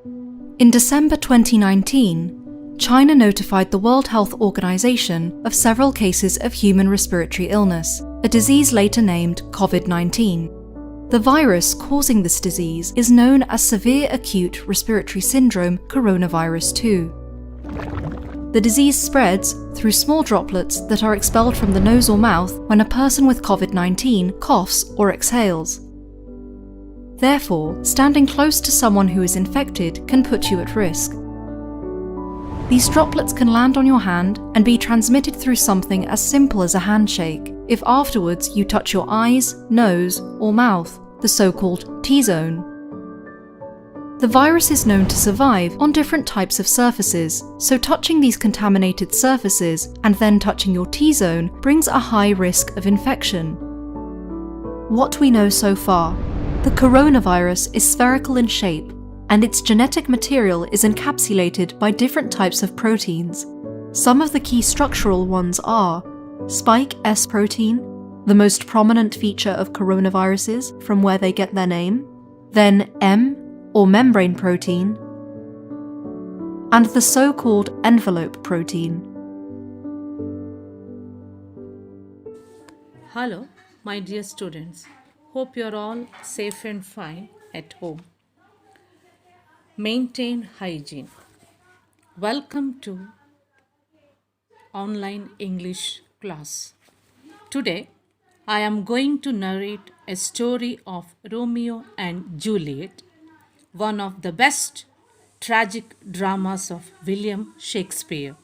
In December 2019, China notified the World Health Organization of several cases of human respiratory illness, a disease later named COVID-19. The virus causing this disease is known as severe acute respiratory syndrome coronavirus 2. The disease spreads through small droplets that are expelled from the nose or mouth when a person with COVID-19 coughs or exhales. Therefore, standing close to someone who is infected can put you at risk. These droplets can land on your hand and be transmitted through something as simple as a handshake, if afterwards you touch your eyes, nose, or mouth, the so-called T-zone. The virus is known to survive on different types of surfaces, so touching these contaminated surfaces and then touching your T-zone brings a high risk of infection. What we know so far: the coronavirus is spherical in shape, and its genetic material is encapsulated by different types of proteins. Some of the key structural ones are spike S protein, the most prominent feature of coronaviruses from where they get their name, then M, or membrane protein, and the so-called envelope protein. Hello, my dear students. Hope you're all safe and fine at home. Maintain hygiene. Welcome to online English class. Today, I am going to narrate a story of Romeo and Juliet, one of the best tragic dramas of William Shakespeare.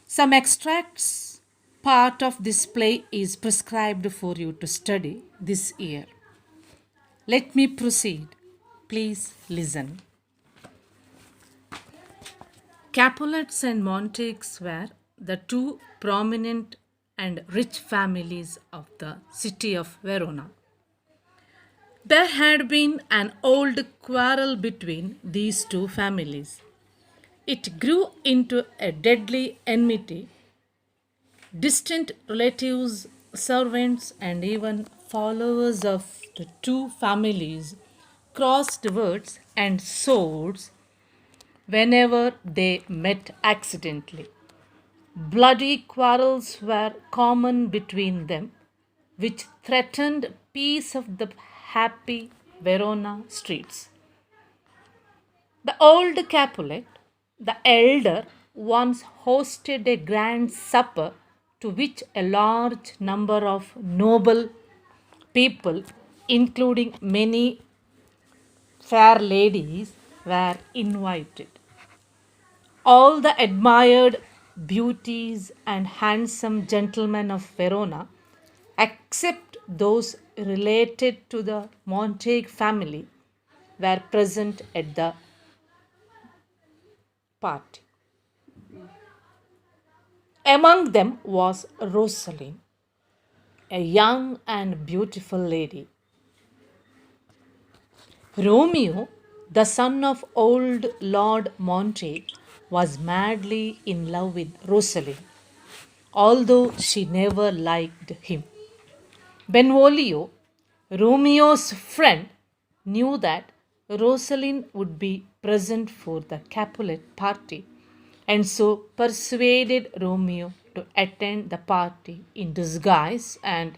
Some extracts part of this play is prescribed for you to study this year. Let me proceed. Please listen. Capulets and Montagues were the two prominent and rich families of the city of Verona. There had been an old quarrel between these two families. It grew into a deadly enmity. Distant relatives, servants, and even followers of the two families crossed words and swords whenever they met accidentally. Bloody quarrels were common between them, which threatened peace of the happy Verona streets. The old Capulet, the elder, once hosted a grand supper to which a large number of noble people, including many fair ladies, were invited. All the admired beauties and handsome gentlemen of Verona, except those related to the Montague family, were present at the party. Among them was Rosaline, a young and beautiful lady. Romeo, the son of old Lord Montague, was madly in love with Rosaline, although she never liked him. Benvolio, Romeo's friend, knew that Rosaline would be present for the Capulet party, and so persuaded Romeo to attend the party in disguise and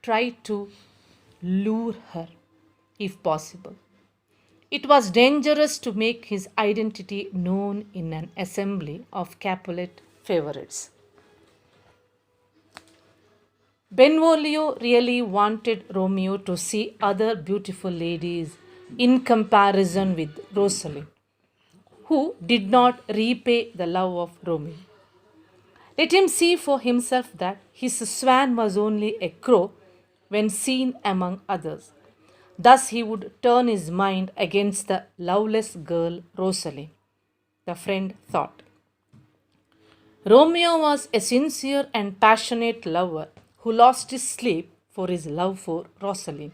try to lure her, if possible. It was dangerous to make his identity known in an assembly of Capulet favorites. Benvolio really wanted Romeo to see other beautiful ladies in comparison with Rosaline, who did not repay the love of Romeo. Let him see for himself that his swan was only a crow when seen among others. Thus he would turn his mind against the loveless girl Rosaline, the friend thought. Romeo was a sincere and passionate lover who lost his sleep for his love for Rosaline.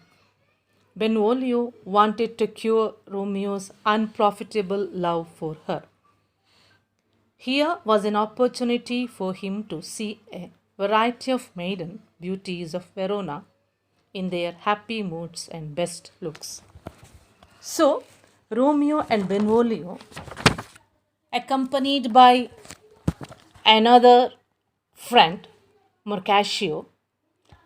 Benvolio wanted to cure Romeo's unprofitable love for her. Here was an opportunity for him to see a variety of maiden beauties of Verona in their happy moods and best looks. So, Romeo and Benvolio, accompanied by another friend, Mercatio,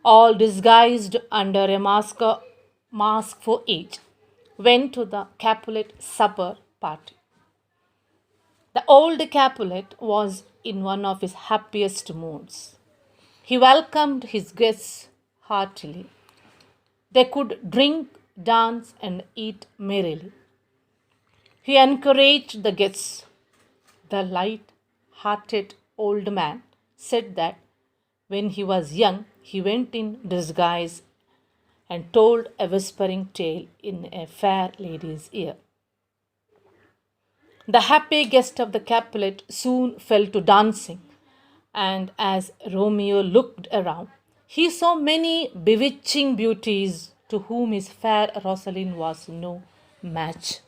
all disguised under a mask for each, went to the Capulet supper party. The old Capulet was in one of his happiest moods. He welcomed his guests heartily. They could drink, dance, and eat merrily. He encouraged the guests. The light hearted old man said that when he was young, he went in disguise and told a whispering tale in a fair lady's ear. The happy guest of the Capulet soon fell to dancing, and as Romeo looked around, he saw many bewitching beauties to whom his fair Rosaline was no match.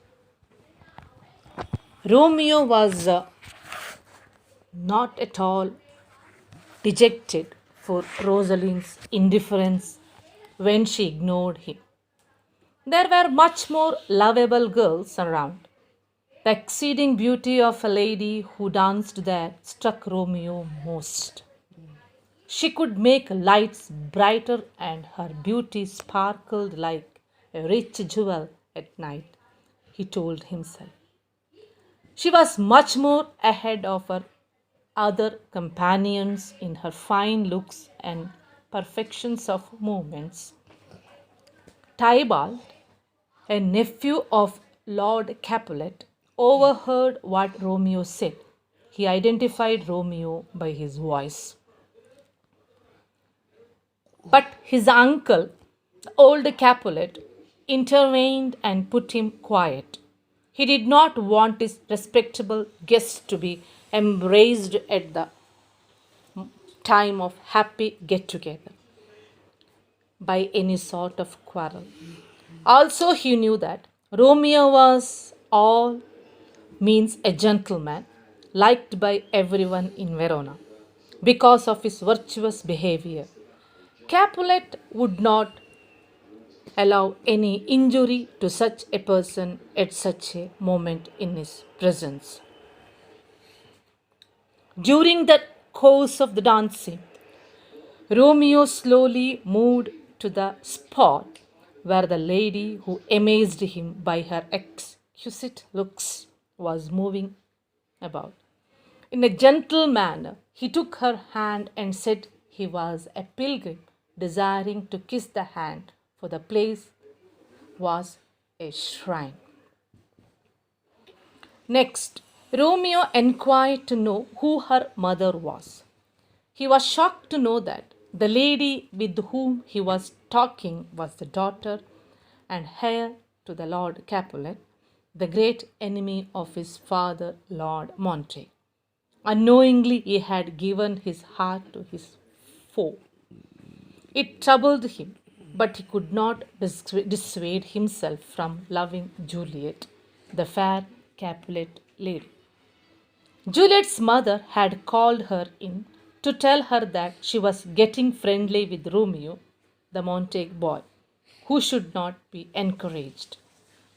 Romeo was not at all dejected for Rosaline's indifference when she ignored him. There were much more lovable girls around. The exceeding beauty of a lady who danced there struck Romeo most. She could make lights brighter, and her beauty sparkled like a rich jewel at night, he told himself. She was much more ahead of her other companions in her fine looks and perfections of movements. Tybalt, a nephew of Lord Capulet, overheard what Romeo said. He identified Romeo by his voice. But his uncle, the old Capulet, intervened and put him quiet. He did not want his respectable guest to be embraced at the time of happy get together by any sort of quarrel. Also, he knew that Romeo was all means a gentleman, liked by everyone in Verona because of his virtuous behavior. Capulet would not allow any injury to such a person at such a moment in his presence. During the course of the dancing, Romeo slowly moved to the spot where the lady who amazed him by her exquisite looks was moving about. In a gentle manner, he took her hand and said he was a pilgrim desiring to kiss the hand, for the place was a shrine. Next, Romeo inquired to know who her mother was. He was shocked to know that the lady with whom he was talking was the daughter and heir to the Lord Capulet, the great enemy of his father, Lord Montague. Unknowingly, he had given his heart to his foe. It troubled him, but he could not dissuade himself from loving Juliet, the fair Capulet lady. Juliet's mother had called her in to tell her that she was getting friendly with Romeo, the Montague boy, who should not be encouraged.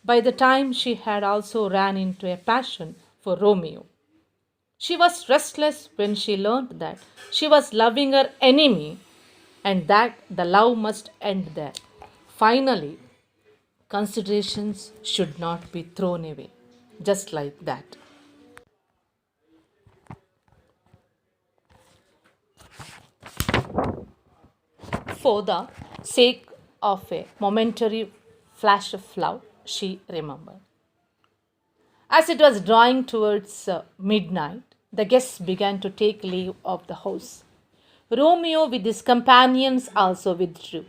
By the time she had also ran into a passion for Romeo. She was restless when she learned that she was loving her enemy and that the love must end there. Finally, considerations should not be thrown away, just like that. For the sake of a momentary flash of love, she remembered. As it was drawing towards midnight, the guests began to take leave of the house. Romeo with his companions also withdrew.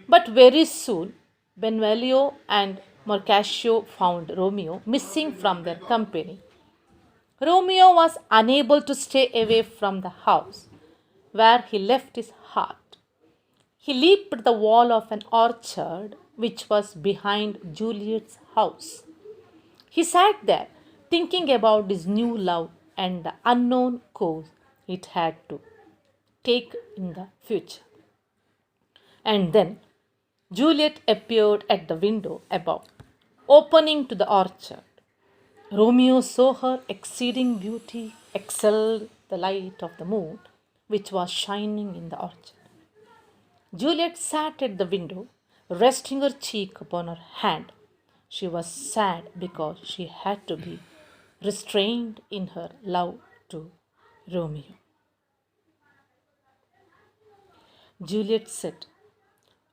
But very soon, Benvolio and Mercatio found Romeo missing from their company. Romeo was unable to stay away from the house where he left his heart. He leaped the wall of an orchard which was behind Juliet's house. He sat there thinking about his new love and the unknown course it had to take in the future. And then Juliet appeared at the window above. opening to the orchard. Romeo saw her exceeding beauty, excelled the light of the moon, which was shining in the orchard. Juliet sat at the window, resting her cheek upon her hand. She was sad because she had to be restrained in her love to Romeo. Juliet said,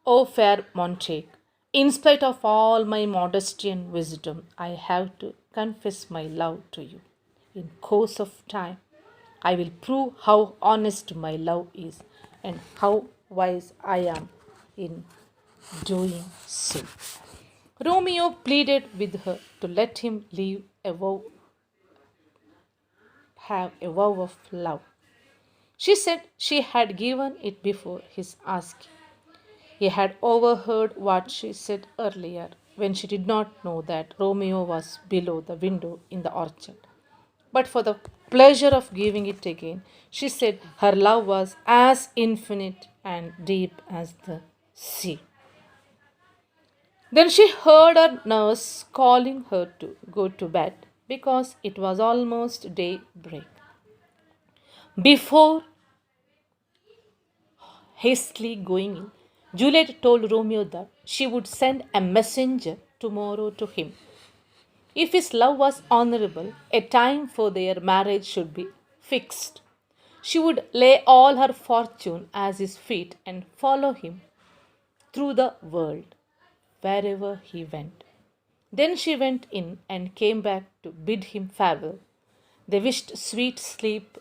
O fair Montague, in spite of all my modesty and wisdom, I have to confess my love to you. In course of time, I will prove how honest my love is and how wise I am in doing so. Romeo pleaded with her to let him have a vow of love. She said she had given it before his asking. He had overheard what she said earlier when she did not know that Romeo was below the window in the orchard. But for the pleasure of giving it again, she said her love was as infinite and deep as the sea. Then she heard her nurse calling her to go to bed because it was almost daybreak. Before hastily going in, Juliet told Romeo that she would send a messenger tomorrow to him. If his love was honorable, a time for their marriage should be fixed. She would lay all her fortune at his feet and follow him through the world, wherever he went. Then she went in and came back to bid him farewell. They wished sweet sleep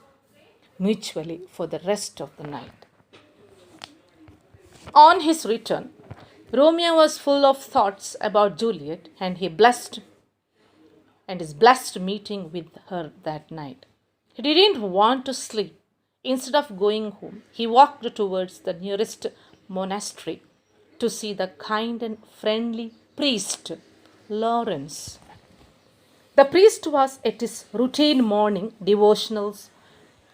mutually for the rest of the night. On his return, Romeo was full of thoughts about Juliet and his blessed meeting with her that night. He didn't want to sleep. Instead of going home, he walked towards the nearest monastery to see the kind and friendly priest, Lawrence. The priest was at his routine morning devotionals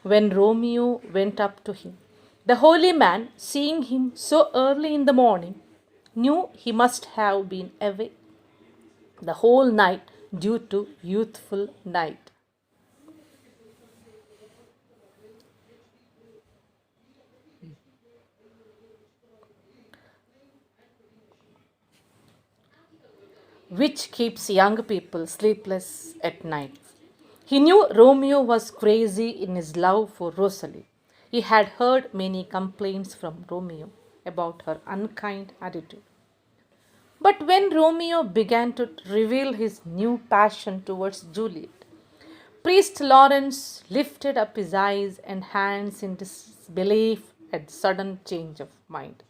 when Romeo went up to him. The holy man, seeing him so early in the morning, knew he must have been away the whole night due to youthful night. Which keeps young people sleepless at night. He knew Romeo was crazy in his love for Rosalie. He had heard many complaints from Romeo about her unkind attitude. But when Romeo began to reveal his new passion towards Juliet, Priest Lawrence lifted up his eyes and hands in disbelief at the sudden change of mind.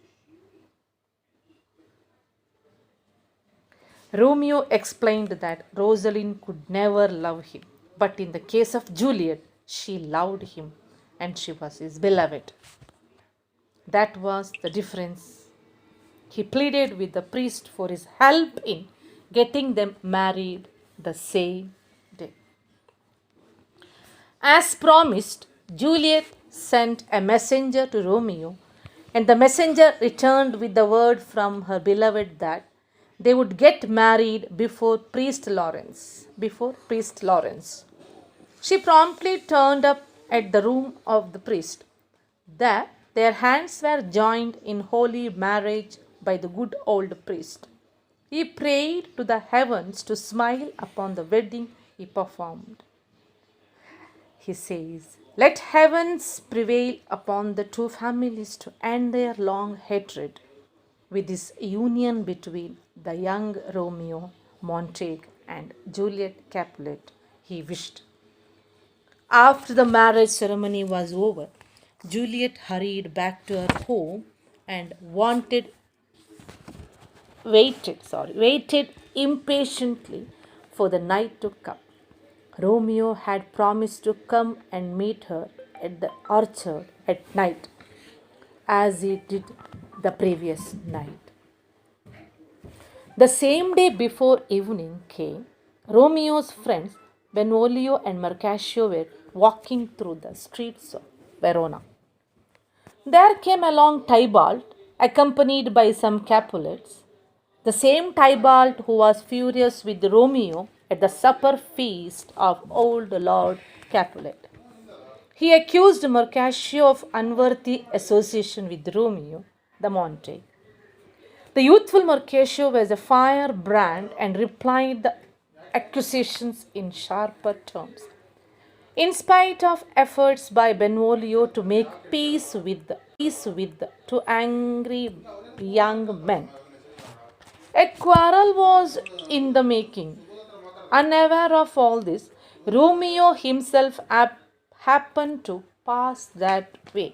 Romeo explained that Rosalind could never love him, but in the case of Juliet, she loved him and she was his beloved. That was the difference. He pleaded with the priest for his help in getting them married the same day. As promised, Juliet sent a messenger to Romeo, and the messenger returned with the word from her beloved that they would get married before Priest Lawrence. She promptly turned up at the room of the priest. There, their hands were joined in holy marriage by the good old priest. He prayed to the heavens to smile upon the wedding he performed. He says, let heavens prevail upon the two families to end their long hatred with this union between the young Romeo Montague and Juliet Capulet, he wished. After the marriage ceremony was over, Juliet hurried back to her home and waited impatiently for the night to come. Romeo had promised to come and meet her at the orchard at night, as he did the previous night. The same day before evening came, Romeo's friends Benvolio and Mercatio were walking through the streets of Verona. There came along Tybalt, accompanied by some Capulets. The same Tybalt who was furious with Romeo at the supper feast of old Lord Capulet. He accused Mercatio of unworthy association with Romeo the Montague. The youthful Mercatio was a firebrand and replied the accusations in sharper terms. In spite of efforts by Benvolio to make peace with two angry young men, a quarrel was in the making. Unaware of all this, Romeo himself happened to pass that way.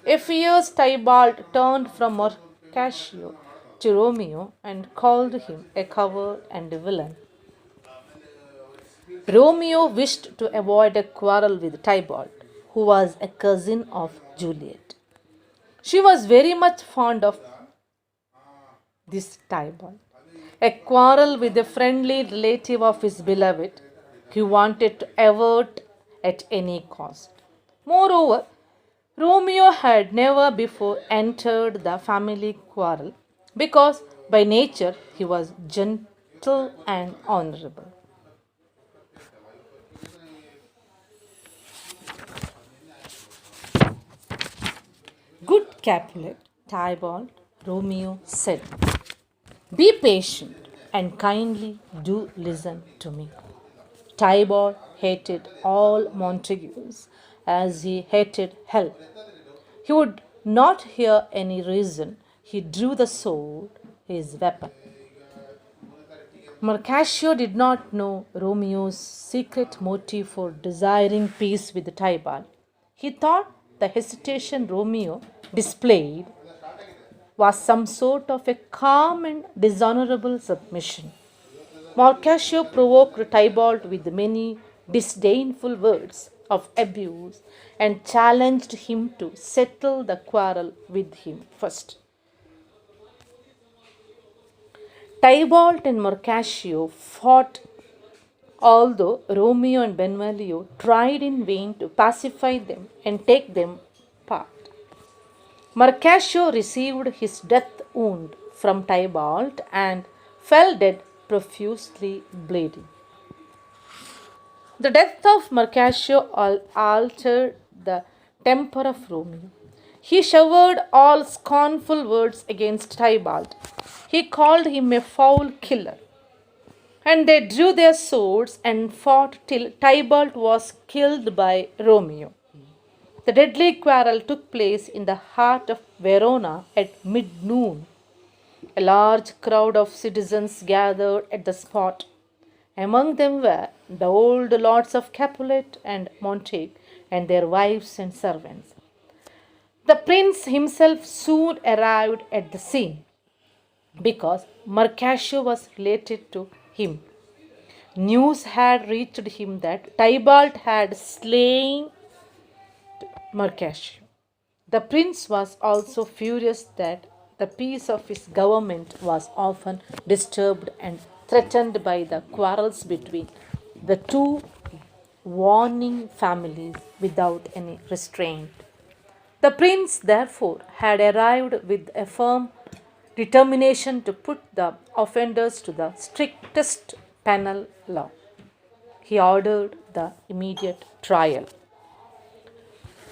A fierce Tybalt turned from Mercatio to Romeo and called him a coward and a villain. Romeo wished to avoid a quarrel with Tybalt, who was a cousin of Juliet. She was very much fond of this Tybalt. A quarrel with a friendly relative of his beloved, he wanted to avert at any cost. Moreover, Romeo had never before entered the family quarrel because by nature he was gentle and honorable. Good Capulet, Tybalt, Romeo said, "Be patient and kindly do listen to me." Tybalt hated all Montagues as he hated hell. He would not hear any reason. He drew the sword, his weapon. Mercatio did not know Romeo's secret motive for desiring peace with Tybalt. He thought the hesitation Romeo displayed was some sort of a calm and dishonorable submission. Mercatio provoked Tybalt with many disdainful words of abuse and challenged him to settle the quarrel with him first. Tybalt and Mercatio fought, although Romeo and Benvolio tried in vain to pacify them and take them part. Mercatio received his death wound from Tybalt and fell dead, profusely bleeding. The death of Mercatio altered the temper of Romeo. He showered all scornful words against Tybalt. He called him a foul killer. And they drew their swords and fought till Tybalt was killed by Romeo. The deadly quarrel took place in the heart of Verona at mid-noon. A large crowd of citizens gathered at the spot. Among them were the old lords of Capulet and Montague and their wives and servants. The prince himself soon arrived at the scene because Mercatio was related to him. News had reached him that Tybalt had slain Mercatio. The prince was also furious that the peace of his government was often disturbed and threatened by the quarrels between the two warring families without any restraint. The prince, therefore, had arrived with a firm determination to put the offenders to the strictest penal law. He ordered the immediate trial.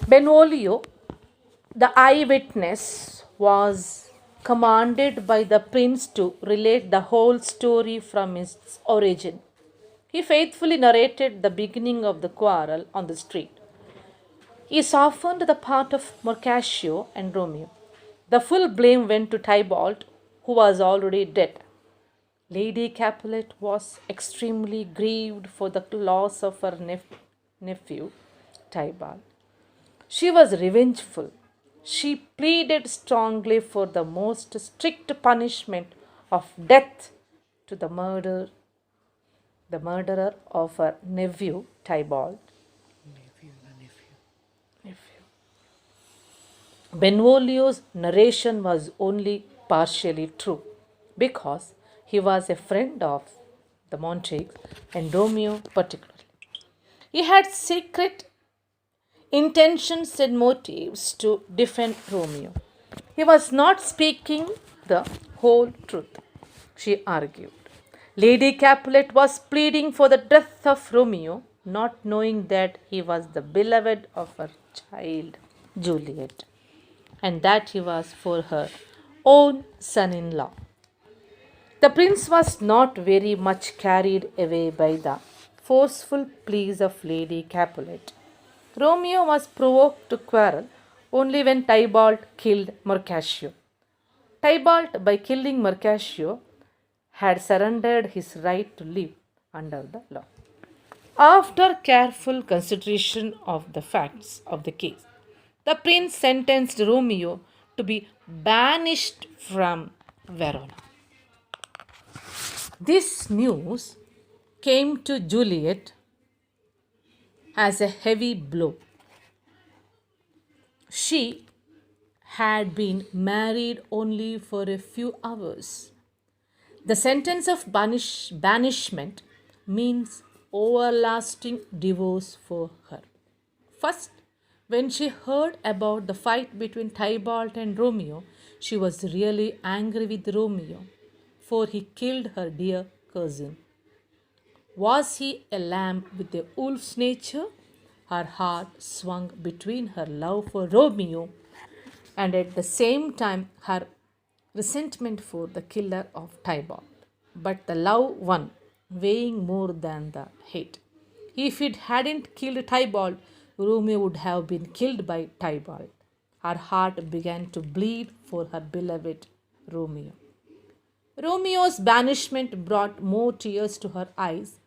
Benvolio, the eyewitness, was commanded by the prince to relate the whole story from its origin. He faithfully narrated the beginning of the quarrel on the street. He softened the part of Mercatio and Romeo. The full blame went to Tybalt, who was already dead. Lady Capulet was extremely grieved for the loss of her nephew, Tybalt. She was revengeful. She pleaded strongly for the most strict punishment of death to the murderer of her nephew, Tybalt. Benvolio's narration was only partially true because he was a friend of the Montagues and Romeo particularly. He had secret intentions and motives to defend Romeo. He was not speaking the whole truth. she argued. Lady Capulet was pleading for the death of Romeo, not knowing that he was the beloved of her child, Juliet, and that he was for her own son in law. The prince was not very much carried away by the forceful pleas of Lady Capulet. Romeo was provoked to quarrel only when Tybalt killed Mercutio. Tybalt, by killing Mercutio, had surrendered his right to live under the law. After careful consideration of the facts of the case, the prince sentenced Romeo to be banished from Verona. This news came to Juliet as a heavy blow. She had been married only for a few hours. The sentence of banishment means everlasting divorce for her. First, when she heard about the fight between Tybalt and Romeo, she was really angry with Romeo, for he killed her dear cousin. Was he a lamb with a wolf's nature? Her heart swung between her love for Romeo and at the same time her resentment for the killer of Tybalt. But the love won, weighing more than the hate. If it hadn't killed Tybalt, Romeo would have been killed by Tybalt. Her heart began to bleed for her beloved Romeo. Romeo's banishment brought more tears to her eyes.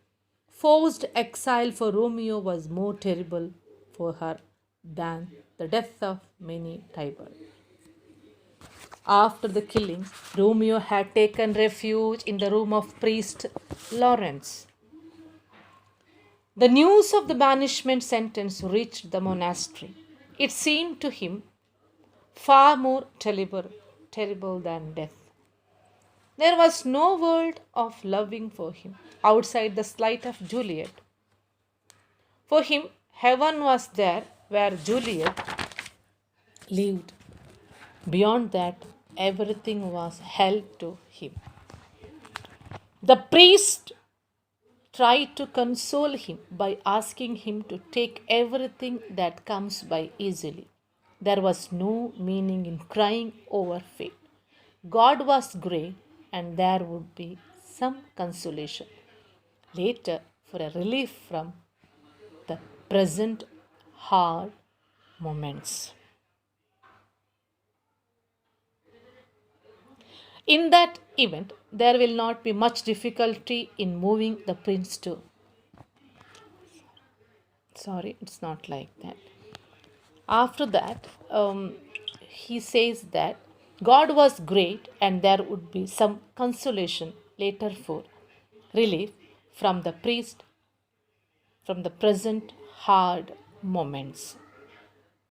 Forced exile for Romeo was more terrible for her than the death of many Tybalt. After the killings, Romeo had taken refuge in the room of priest Lawrence. The news of the banishment sentence reached the monastery. It seemed to him far more terrible than death. There was no world of loving for him outside the slight of Juliet. For him, heaven was there where Juliet lived. Beyond that, everything was hell to him. The priest tried to console him by asking him to take everything that comes by easily. There was no meaning in crying over fate. God was great, and there would be some consolation later for a relief from the present hard moments. In that event, there will not be much difficulty in moving the prince to. Sorry, it's not like that. After that, he says that God was great and there would be some consolation later for relief from the priest from the present hard moments.